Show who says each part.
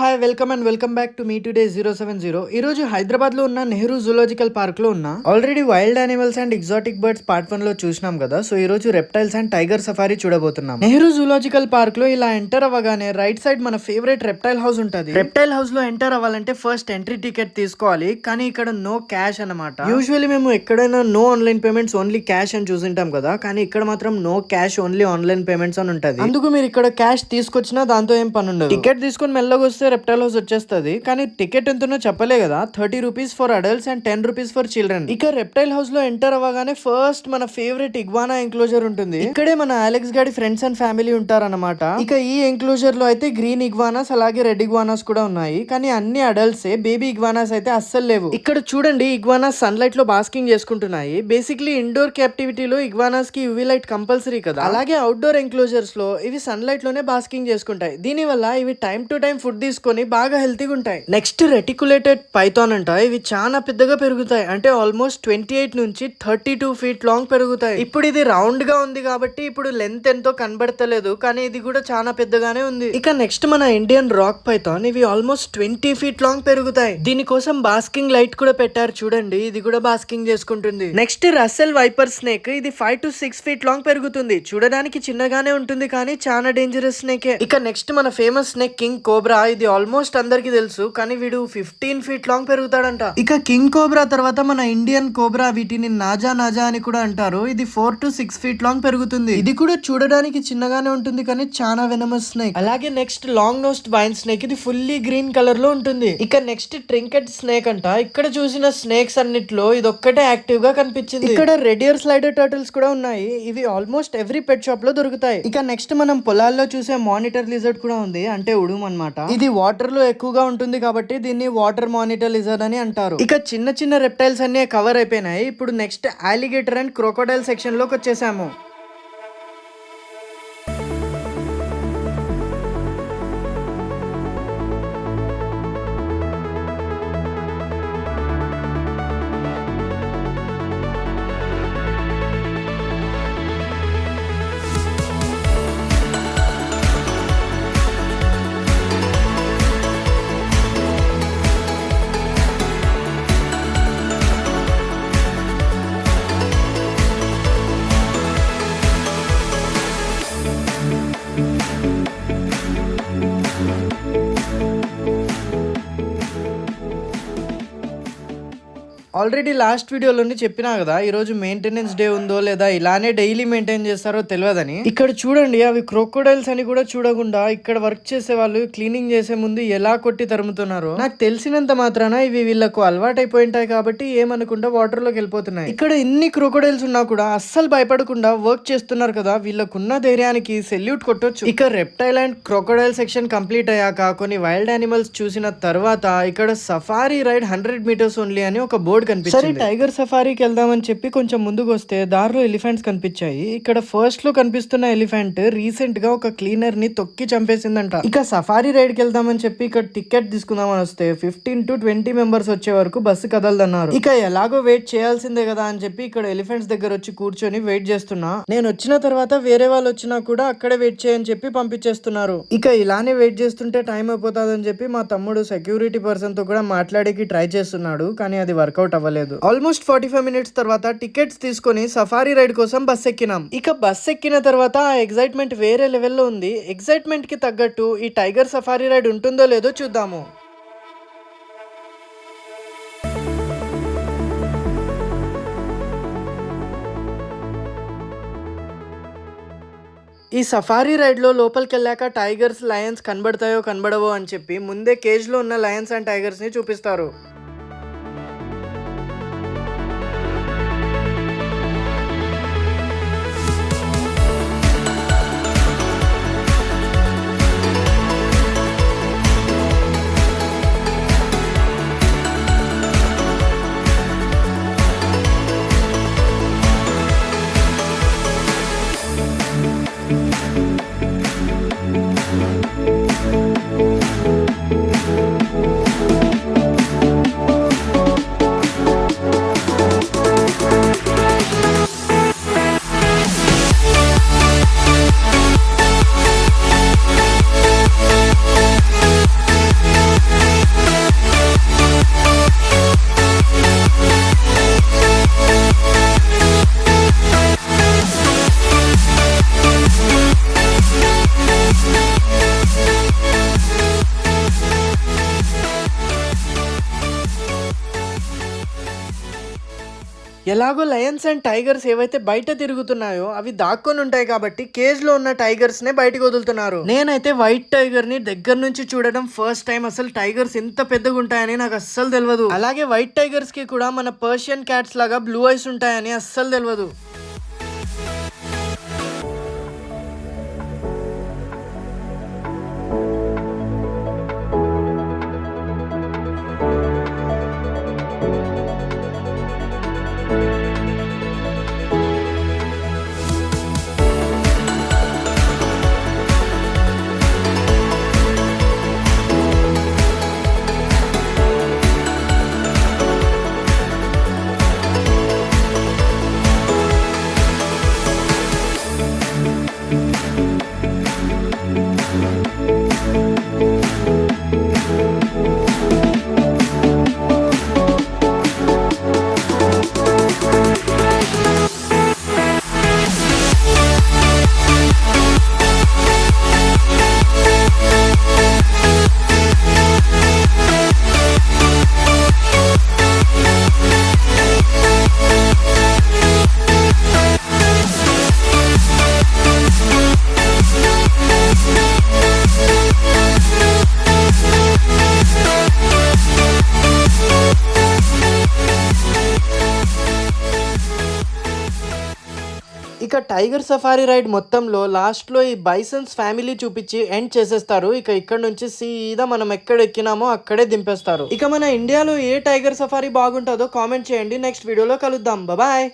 Speaker 1: Hi welcome back to me today 070. ఈ రోజు హైదరాబాద్ లో ఉన్న నెహ్రూ జూలాజికల్ పార్క్ లో ఉన్న already wild animals and exotic birds part 1 లో చూసినాం కదా. సో ఈ రోజు రెప్టైల్స్ అండ్ టైగర్ సఫారీ చూడబోతున్నాం. నెహ్రూ జూలాజికల్ పార్క్ లో ఇలా ఎంటర్ అవ్వగానే రైట్ సైడ్ మన ఫేవరెట్ రెప్టైల్ హౌస్ ఉంటది. రెప్టైల్ హౌస్ లో ఎంటర్ అవ్వాలంటే ఫస్ట్ ఎంట్రీ టికెట్ తీసుకోవాలి, కానీ ఇక్కడ నో క్యాష్ అన్నమాట. యూజువల్లీ మేము ఎక్కడైనా no online payments only cash అని చూసింటాం కదా, కానీ ఇక్కడ మాత్రం no cash only online payments అని ఉంటది. అందుకు మీరు ఇక్కడ క్యాష్ తీసుకొచ్చినా దాంతో ఏం పని ఉండదు. టికెట్ తీసుకొని మెల్లగా వస్తే రెప్టైల్ హౌస్ వచ్చేస్తుంది. కానీ టికెట్ ఎంతనో చెప్పలే కదా. 30 rupees for adults and 10 rupees for children. ఇక రెప్టైల్ హౌస్ లో ఎంటర్ అవ్వగానే ఫస్ట్ మన ఫేవరెట్ ఇగ్వానా ఎంక్లోజర్ ఉంటుంది. ఇక్కడే మన అలెక్స్ గాడి ఫ్రెండ్స్ అండ్ ఫ్యామిలీ ఉంటారన్నమాట. ఇక ఈ ఎంక్లోజర్ లో అయితే గ్రీన్ ఇగ్వానాస్ అలాగే రెడ్ ఇగ్వానాస్ కూడా ఉన్నాయి, కానీ అన్ని అడల్ట్స్. బేబీ ఇగ్వానాస్ అయితే అస్సలు లేవు. ఇక్కడ చూడండి, ఇగ్వానాస్ సన్ లైట్ లో బాస్కింగ్ చేసుకుంటున్నాయి. బేసిక్లీ ఇండోర్ క్యాప్టివిటీలో ఇగ్వానాస్ కి యూవీ లైట్ కంపల్సరీ కదా. అలాగే అవుట్డోర్ ఎంక్లోజర్స్ లో ఇవి సన్ లైట్ లోనే బాస్కింగ్ చేసుకుంటాయి. దీని వల్ల ఇవి టైం టు టైం ఫుడ్ తీసుకొని బాగా హెల్తీగా ఉంటాయి. నెక్స్ట్ రెటికులేటెడ్ పైథాన్ అంట. ఇవి చాలా పెద్దగా పెరుగుతాయి, అంటే ఆల్మోస్ట్ 28 నుంచి 32 ఫీట్ లాంగ్ పెరుగుతాయి. ఇప్పుడు ఇది రౌండ్ గా ఉంది కాబట్టి ఇప్పుడు లెంత్ ఎంతో కనబడతలేదు, కానీ ఇది కూడా చాలా పెద్దగానే ఉంది. ఇక నెక్స్ట్ మన ఇండియన్ రాక్ పైథాన్. ఇవి ఆల్మోస్ట్ 20 ఫీట్ లాంగ్ పెరుగుతాయి. దీనికోసం బాస్కింగ్ లైట్ కూడా పెట్టారు చూడండి, ఇది కూడా బాస్కింగ్ చేసుకుంటుంది. Next Russell viper snake. ఇది 5 to 6 ఫీట్ లాంగ్ పెరుగుతుంది. చూడడానికి చిన్నగానే ఉంటుంది, కానీ చాలా డేంజరస్ స్నేకే. ఇక నెక్స్ట్ మన ఫేమస్ స్నేక్ కింగ్ కోబ్రా. ఇది ఆల్మోస్ట్ అందరికి తెలుసు, కానీ వీడు 15 ఫీట్ లాంగ్ పెరుగుతాడంట. ఇక కింగ్ కోబ్రా తర్వాత మన ఇండియన్ కోబ్రా. వీటిని నాజా అని కూడా అంటారు. ఇది 4 to 6 ఫీట్ లాంగ్ పెరుగుతుంది. ఇది కూడా చూడడానికి చిన్నగానే ఉంటుంది, కానీ చాలా వెనమస్ స్నేక్. అలాగే నెక్స్ట్ లాంగ్ నోస్డ్ వైన్ స్నేక్. ఇది ఫుల్లీ గ్రీన్ కలర్ లో ఉంటుంది. ఇక నెక్స్ట్ ట్రింకెట్ స్నేక్ అంట. ఇక్కడ చూసిన స్నేక్స్ అన్నిట్లో ఇది ఒక్కటే యాక్టివ్ గా కనిపించింది. ఇక్కడ రెడ్ ఇయర్ స్లైడర్ టర్టిల్స్ కూడా ఉన్నాయి. ఇవి ఆల్మోస్ట్ ఎవ్రీ పెట్ షాప్ లో దొరుకుతాయి. ఇక నెక్స్ట్ మనం పొలాల్లో చూసే మానిటర్ లిజర్డ్ కూడా ఉంది, అంటే ఉడుము అన్నమాట. ఇది వాటర్ లో ఎక్కువగా ఉంటుంది కాబట్టి దీన్ని వాటర్ మానిటర్ లిజర్డ్ అని అంటారు. ఇక చిన్న చిన్న రెప్టైల్స్ అన్ని కవర్ అయిపోయినాయి. ఇప్పుడు next alligator and crocodile section లోకి వచ్చేసాము. ఆల్రెడీ లాస్ట్ వీడియోలోని చెప్పినా కదా, ఈ రోజు మెయింటెనెన్స్ డే ఉందో లేదా ఇలానే డైలీ మెయింటైన్ చేస్తారో తెలియదని. ఇక్కడ చూడండి, అవి క్రోకోడైల్స్ అని కూడా చూడకుండా ఇక్కడ వర్క్ చేసే వాళ్ళు క్లీనింగ్ చేసే ముందు ఎలా కొట్టి తరుముతున్నారో. నాకు తెలిసినంత మాత్రాన ఇవి వీళ్ళకు అలవాటైపోయింటాయి కాబట్టి ఏమనుకుంటా వాటర్ లోకి వెళ్ళిపోతున్నాయి. ఇక్కడ ఇన్ని క్రోకోడైల్స్ ఉన్నా కూడా అస్సలు భయపడకుండా వర్క్ చేస్తున్నారు కదా. వీళ్ళకున్న ధైర్యానికి సెల్యూట్ కొట్టొచ్చు. ఇక reptile and crocodile section complete అయ్యాక కొన్ని వైల్డ్ యానిమల్స్ చూసిన తర్వాత ఇక్కడ సఫారీ రైడ్ 100 మీటర్స్ ఓన్లీ అని ఒక బోర్డు. సరే, టైగర్ సఫారీకి వెళ్దామని చెప్పి కొంచెం ముందుకు వస్తే దారిలో ఎలిఫెంట్స్ కనిపించాయి. ఇక్కడ ఫస్ట్ లో కనిపిస్తున్న ఎలిఫెంట్ రీసెంట్ గా ఒక క్లీనర్ ని తొక్కి చంపేసిందంట. ఇక సఫారీ రైడ్ కి వెళ్దామని చెప్పి ఇక్కడ టికెట్ తీసుకుందామని వస్తే 15 to 20 మెంబర్స్ వచ్చే వరకు బస్సు కదలదన్నారు. ఇక ఎలాగో వెయిట్ చేయాల్సిందే కదా అని చెప్పి ఇక్కడ ఎలిఫెంట్స్ దగ్గర వచ్చి కూర్చొని వెయిట్ చేస్తున్నా. నేను వచ్చిన తర్వాత వేరే వాళ్ళు వచ్చినా కూడా అక్కడే వెయిట్ చేయని చెప్పి పంపించేస్తున్నారు. ఇక ఇలానే వెయిట్ చేస్తుంటే టైం అయిపోతాదని చెప్పి మా తమ్ముడు సెక్యూరిటీ పర్సన్ తో కూడా మాట్లాడేకి ట్రై చేస్తున్నాడు, కానీ అది వర్కౌట్ అవ్వలేదు. ఆల్మోస్ట్ 45 మినిట్స్ తర్వాత టికెట్స్ తీసుకొని సఫారీ రైడ్ కోసం బస్ ఎక్కినాం. ఇక బస్ ఎక్కిన తర్వాత ఆ ఎక్సైట్మెంట్ వేరే లెవెల్లో ఉంది. ఎక్సైట్మెంట్ కి తగ్గట్టు ఈ టైగర్ సఫారీ రైడ్ ఉంటుందో లేదో చూద్దాము. ఈ సఫారీ రైడ్ లో లోపలికి వెళ్ళాక టైగర్స్, లయన్స్ కనబడతాయో కనబడవో అని చెప్పి ముందే కేజ్ లో ఉన్న లయన్స్ అండ్ టైగర్స్ ని చూపిస్తారు. ఎలాగో లయన్స్ అండ్ టైగర్స్ ఏవైతే బయట తిరుగుతున్నాయో అవి దాక్కొని ఉంటాయి కాబట్టి కేజ్ లో ఉన్న టైగర్స్ నే బయటకు వదులుతున్నారు. నేనైతే వైట్ టైగర్ ని దగ్గర నుంచి చూడడం ఫస్ట్ టైం. అసలు టైగర్స్ ఎంత పెద్దగా ఉంటాయని నాకు అస్సలు తెలియదు. అలాగే వైట్ టైగర్స్ కి కూడా మన పర్షియన్ క్యాట్స్ లాగా బ్లూ ఐస్ ఉంటాయని అస్సలు తెలియదు. ఇక టైగర్ సఫారీ రైడ్ మొత్తంలో లాస్ట్ లో ఈ బైసన్స్ ఫ్యామిలీ చూపించి ఎండ్ చేసేస్తారు. ఇక ఇక్కడ నుంచి సీదా మనం ఎక్కడ ఎక్కినామో అక్కడే దింపేస్తారు. ఇక మన ఇండియాలో ఏ టైగర్ సఫారీ బాగుంటుందో కామెంట్ చేయండి. నెక్స్ట్ వీడియోలో కలుద్దాం. బాయ్.